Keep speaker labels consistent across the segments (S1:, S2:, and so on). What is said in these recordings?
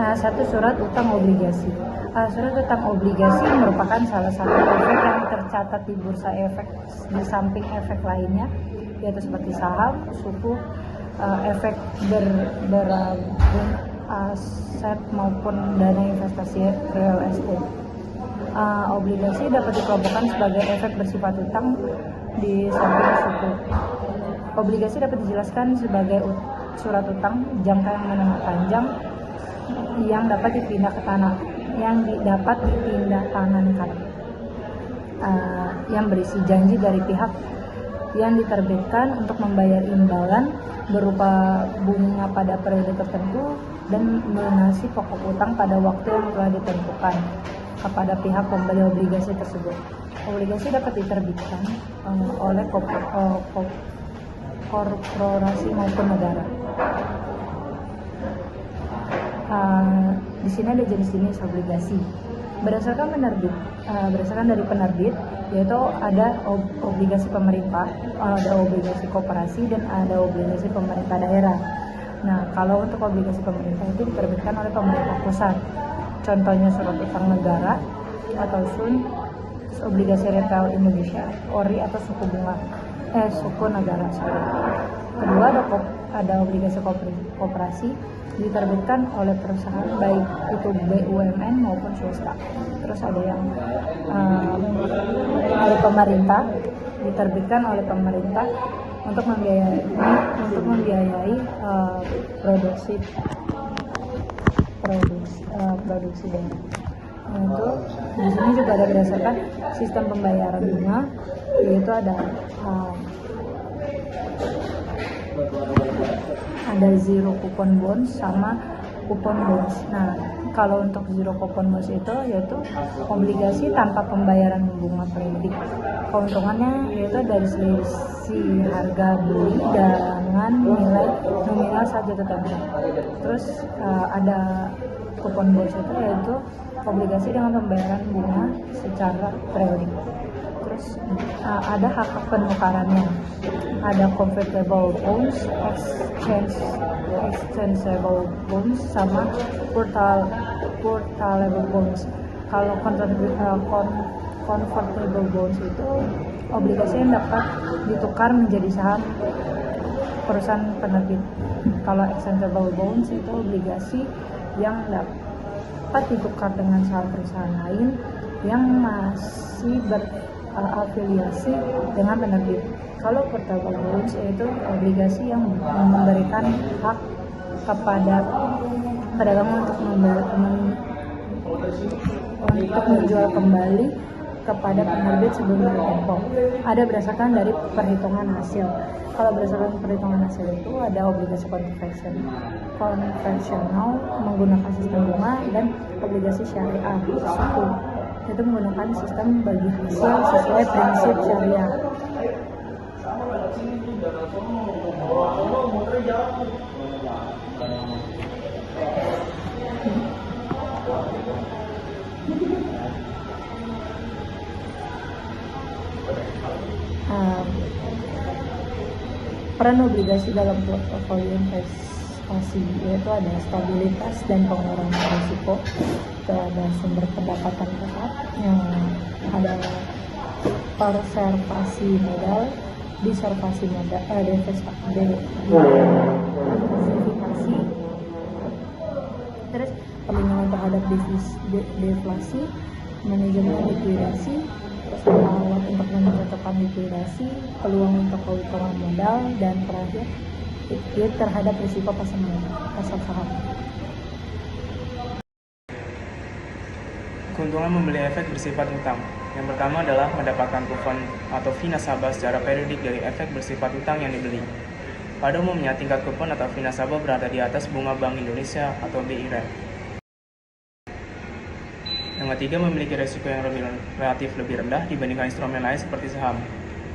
S1: Satu, surat utang obligasi. Surat utang obligasi merupakan salah satu efek yang tercatat di bursa efek di samping efek lainnya, yaitu seperti saham, suku, efek berabung aset maupun dana investasi real estate. Obligasi dapat dikelompokkan sebagai efek bersifat utang di samping suku. Obligasi dapat dijelaskan sebagai surat utang jangka yang menengah panjang yang dapat dipindahtangankan, yang berisi janji dari pihak yang diterbitkan untuk membayar imbalan berupa bunga pada periode tertentu dan melunasi pokok utang pada waktu yang telah ditentukan kepada pihak pembeli obligasi tersebut. Obligasi dapat diterbitkan oleh korporasi maupun negara. Di sini ada jenis-jenis obligasi. Berdasarkan dari penerbit, yaitu ada obligasi pemerintah, ada obligasi koperasi, dan ada obligasi pemerintah daerah. Nah, kalau untuk obligasi pemerintah itu diterbitkan oleh pemerintah pusat. Contohnya surat utang negara atau SUN, obligasi retail Indonesia, ORI atau suku negara. Kedua, ada obligasi koperasi diterbitkan oleh perusahaan baik itu BUMN maupun swasta. Terus ada yang dari pemerintah, diterbitkan oleh pemerintah untuk membiayai produksi daerah. Itu di sini juga ada berdasarkan sistem pembayaran bunga, yaitu ada zero coupon bonds sama coupon bonds. Nah, kalau untuk zero coupon bonds itu yaitu obligasi tanpa pembayaran bunga periodik. Keuntungannya yaitu dari selisih harga beli dengan nilai nominal saat jatuh tempo. Terus ada coupon bonds itu yaitu obligasi dengan pembayaran bunga secara periodik. Terus ada hak penukarannya, ada convertible bonds, exchangeable bonds, sama portable bonds. Kalau convertible bonds itu obligasi yang dapat ditukar menjadi saham perusahaan penerbit. Kalau exchangeable bonds itu obligasi yang dapat ditukar dengan saham perusahaan lain yang masih berafiliasi dengan penerbit. Kalau portable bonds yaitu obligasi yang memberikan hak kepada pedagang untuk menjual kembali kepada penerbit sebelum tempo. Ada berdasarkan dari perhitungan hasil. Kalau berdasarkan perhitungan hasil itu ada obligasi konvensional menggunakan sistem bunga dan obligasi syariah suku, itu menggunakan sistem bagi hasil sesuai prinsip syariah. Peran obligasi dalam portofolio investasi yaitu ada stabilitas dan pengurangan risiko, ada sumber pendapatan tetap, yang ada konservasi modal, diversifikasi, terus perlindungan terhadap deflasi, manajemen likuidasi, alat untuk menentukan likuidasi, peluang untuk keuntungan modal, dan terakhir terhadap risiko pasar saham.
S2: Keuntungan membeli efek bersifat utang. Yang pertama adalah mendapatkan kupon atau fee nasabah secara periodik dari efek bersifat utang yang dibeli. Pada umumnya, tingkat kupon atau fee nasabah berada di atas bunga Bank Indonesia atau BI Rate. Yang ketiga, memiliki risiko yang relatif lebih rendah dibandingkan instrumen lain seperti saham,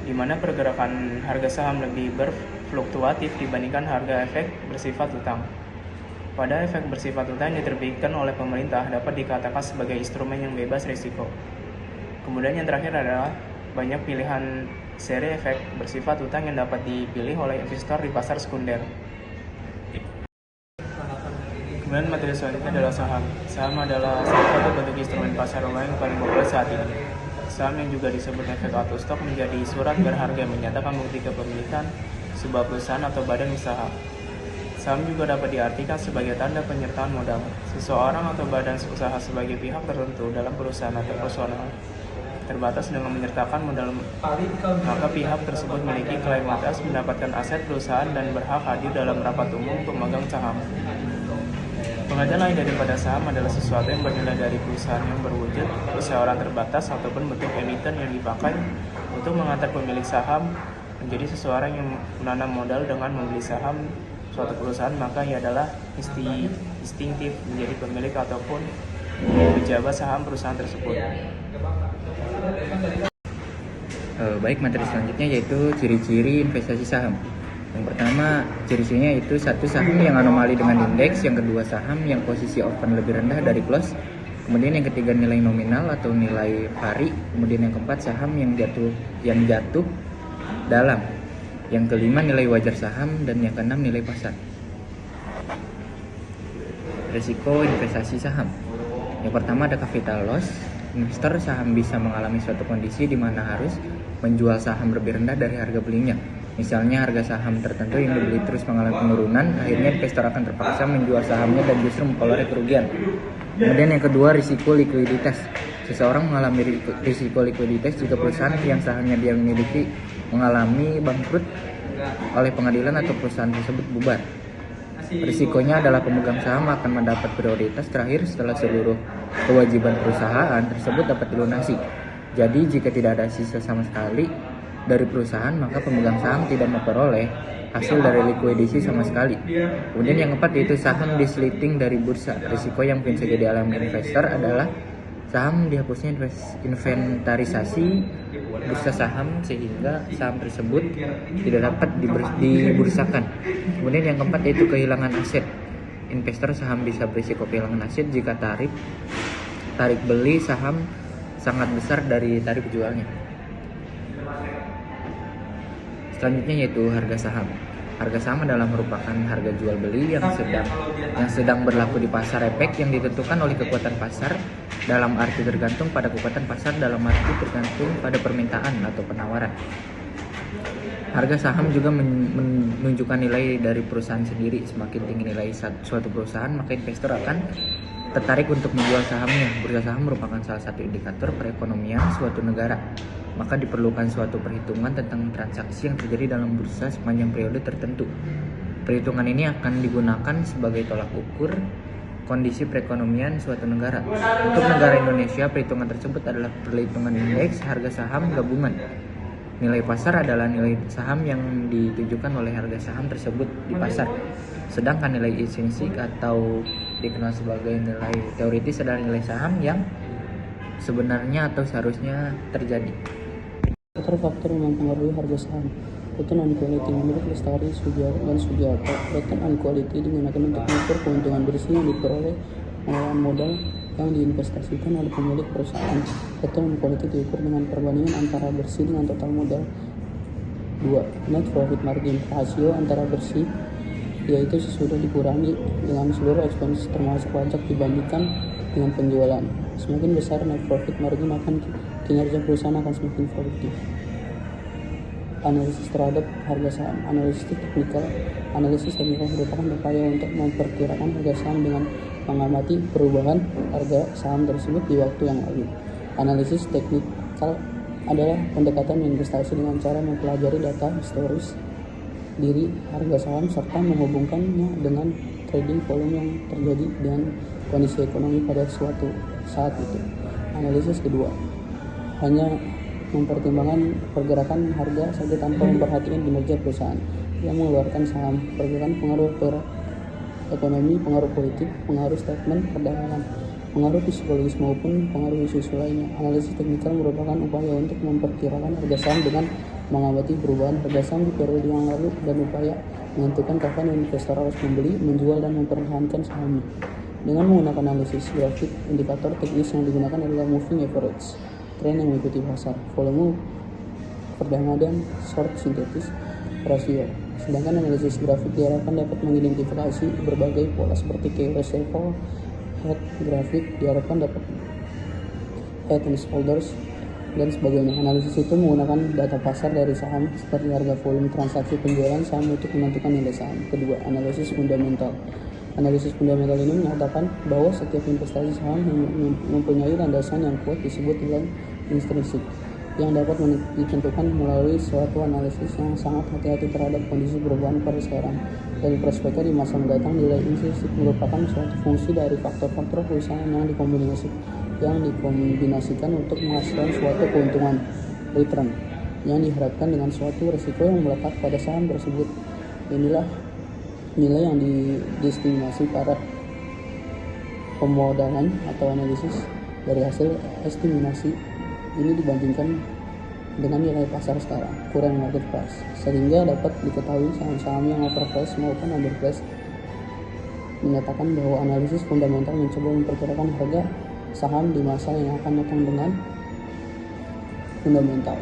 S2: di mana pergerakan harga saham lebih berfluktuatif dibandingkan harga efek bersifat utang. Pada efek bersifat utang yang diterbitkan oleh pemerintah dapat dikatakan sebagai instrumen yang bebas risiko. Kemudian yang terakhir adalah banyak pilihan seri efek bersifat utang yang dapat dipilih oleh investor di pasar sekunder. Kemudian materi selanjutnya adalah saham. Saham adalah salah satu bentuk instrumen pasar uang yang paling populer saat ini. Saham yang juga disebut efek auto stock menjadi surat berharga yang menyatakan bukti kepemilikan sebuah perusahaan atau badan usaha. Saham juga dapat diartikan sebagai tanda penyertaan modal seseorang atau badan usaha sebagai pihak tertentu dalam perusahaan atau personal terbatas dengan menyertakan modal, maka pihak tersebut memiliki klaim atas mendapatkan aset perusahaan dan berhak hadir dalam rapat umum pemegang saham. Pengertian lain daripada saham adalah sesuatu yang bernilai dari perusahaan yang berwujud perseroan terbatas ataupun bentuk emiten yang dipakai untuk mengantar pemilik saham menjadi seseorang yang menanam modal dengan membeli saham suatu perusahaan, maka ia adalah instinktif menjadi pemilik ataupun pejabat saham perusahaan tersebut.
S3: Baik, materi selanjutnya yaitu ciri-ciri investasi saham. Yang pertama, ciri-cirinya yaitu satu, saham yang anomali dengan indeks. Yang kedua, saham yang posisi open lebih rendah dari close. Kemudian yang ketiga, nilai nominal atau nilai pari. Kemudian yang keempat, saham yang jatuh dalam. Yang kelima, nilai wajar saham. Dan yang keenam, nilai pasar. Risiko investasi saham. Yang pertama ada capital loss. Investor saham bisa mengalami suatu kondisi di mana harus menjual saham lebih rendah dari harga belinya. Misalnya harga saham tertentu yang dibeli terus mengalami penurunan, akhirnya investor akan terpaksa menjual sahamnya dan justru memperoleh kerugian. Kemudian yang kedua, risiko likuiditas. Seseorang mengalami risiko likuiditas jika perusahaan yang sahamnya dia miliki mengalami bangkrut oleh pengadilan atau perusahaan tersebut bubar. Risikonya adalah pemegang saham akan mendapat prioritas terakhir setelah seluruh kewajiban perusahaan tersebut dapat dilunasi. Jadi jika tidak ada sisa sama sekali dari perusahaan, maka pemegang saham tidak memperoleh hasil dari likuidasi sama sekali. Kemudian yang keempat yaitu saham dislisting dari bursa. Risiko yang mungkin saja dialami investor adalah saham dihapusnya inventarisasi bursa saham sehingga saham tersebut tidak dapat dibursakan. Kemudian yang keempat yaitu kehilangan aset. Investor saham bisa berisiko kehilangan aset jika tarik beli saham sangat besar dari tarik jualnya. Selanjutnya yaitu harga saham. Harga saham adalah merupakan harga jual beli yang sedang berlaku di pasar efek yang ditentukan oleh kekuatan pasar, dalam arti tergantung pada kekuatan pasar, dalam arti tergantung pada permintaan atau penawaran. Harga saham juga menunjukkan nilai dari perusahaan sendiri. Semakin tinggi nilai suatu perusahaan, maka investor akan tertarik untuk menjual sahamnya. Bursa saham merupakan salah satu indikator perekonomian suatu negara. Maka diperlukan suatu perhitungan tentang transaksi yang terjadi dalam bursa sepanjang periode tertentu. Perhitungan ini akan digunakan sebagai tolak ukur kondisi perekonomian suatu negara. Untuk negara Indonesia, perhitungan tersebut adalah perhitungan indeks harga saham gabungan. Nilai pasar adalah nilai saham yang ditujukan oleh harga saham tersebut di pasar. Sedangkan nilai intrinsik atau dikenal sebagai nilai teoritis adalah nilai saham yang sebenarnya atau seharusnya terjadi.
S4: Faktor-faktor yang mempengaruhi harga saham. Return on quality. Menurut Lestari, dan Sugiarto, return on quality digunakan untuk mengukur keuntungan bersih yang diperoleh pengelolaan modal yang diinvestasikan oleh pemilik perusahaan. Return on quality diukur dengan perbandingan antara bersih dengan total modal. 2. Net profit margin. Rasio antara bersih, yaitu sesudah dikurangi dengan seluruh expense termasuk pajak dibandingkan dengan penjualan. Semakin besar net profit margin, akan kinerja perusahaan akan semakin produktif. Analisis terhadap harga saham. Analisis teknikal merupakan upaya untuk memperkirakan harga saham dengan mengamati perubahan harga saham tersebut di waktu yang lalu. Analisis teknikal adalah pendekatan investasi dengan cara mempelajari data historis diri harga saham serta menghubungkannya dengan trading volume yang terjadi dengan kondisi ekonomi pada suatu saat itu. Analisis kedua hanya mempertimbangkan pergerakan harga saja tanpa memperhatikan kinerja perusahaan yang mengeluarkan saham. Pergerakan pengaruh ekonomi, pengaruh politik, pengaruh statement perdagangan, pengaruh psikologis maupun pengaruh isu-isu lainnya. Analisis teknikal merupakan upaya untuk memperkirakan harga saham dengan mengamati perubahan harga saham di periode yang lalu dan upaya menentukan kapan investor harus membeli, menjual, dan mempertahankan sahamnya. Dengan menggunakan analisis grafik, indikator teknis yang digunakan adalah moving average, tren yang mengikuti pasar, volume perdagangan, dan short sintetis. rasio. Sedangkan analisis grafik diharapkan dapat mengidentifikasi berbagai pola seperti key ratio, head grafik diharapkan dapat head and shoulders dan sebagainya. Analisis itu menggunakan data pasar dari saham seperti harga, volume transaksi, penjualan saham untuk menentukan nilai saham. Kedua, analisis fundamental. Analisis fundamental ini menyatakan bahwa setiap investasi saham mempunyai landasan yang kuat disebut nilai intrinsik yang dapat ditentukan melalui suatu analisis yang sangat hati-hati terhadap kondisi perubahan pada sekarang dan prospeknya di masa mendatang. Nilai intrinsik merupakan suatu fungsi dari faktor-faktor perusahaan yang dikombinasikan untuk menghasilkan suatu keuntungan return yang diharapkan dengan suatu risiko yang melekat pada saham tersebut. Inilah nilai yang diestimasi para pemodalan atau analisis dari hasil estimasi ini dibandingkan dengan nilai pasar sekarang, current market price, sehingga dapat diketahui saham-saham yang overpriced maupun underpriced. Menyatakan bahwa analisis fundamental mencoba memperkirakan harga saham di masa yang akan datang dengan fundamental.